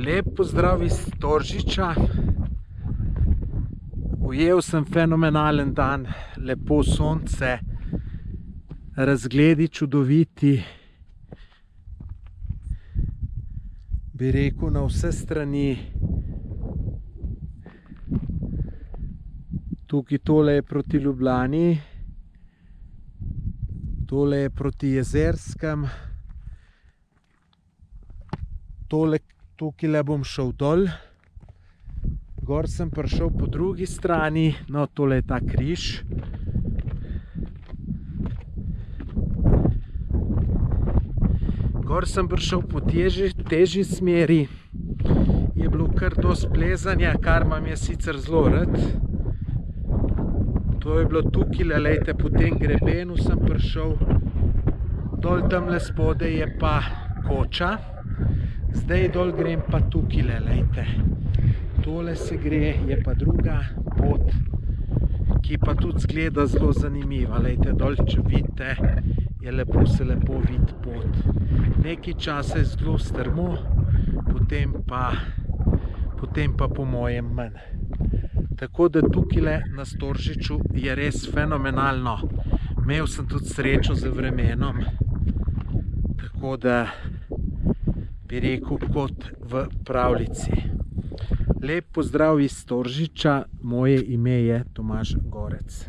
Lep pozdrav iz Storžiča. Ujel sem fenomenalen dan, lepo sonce, razgledi čudoviti. Bi rekel, na vse strani. Tukaj tole je proti Ljubljani, tole je proti Jezerskem, tukaj bom šel dol, gor sem prišel po drugi strani, no tole je ta križ. Gor sem prišel po težji smeri, je bilo kar dosti plezanja, kar imam je sicer zelo rad. To je bilo tukaj, lejte, po tem grebenu sem prišel, dol tamle spodaj je pa koča, zdaj dol grem pa tukaj, lejte. Tole se gre, je pa druga pot, ki pa tudi zgleda zelo zanimiva, lejte, dol, če vidite, je lepo, se lepo vidi pot. Nekaj časa je zelo strmo, potem pa po mojem manj. Tako da tukaj na Storžiču je res fenomenalno. Imel sem tudi srečo z vremenom, tako da bi rekel kot v pravljici. Lep pozdrav iz Storžiča, moje ime je Tomaž Gorec.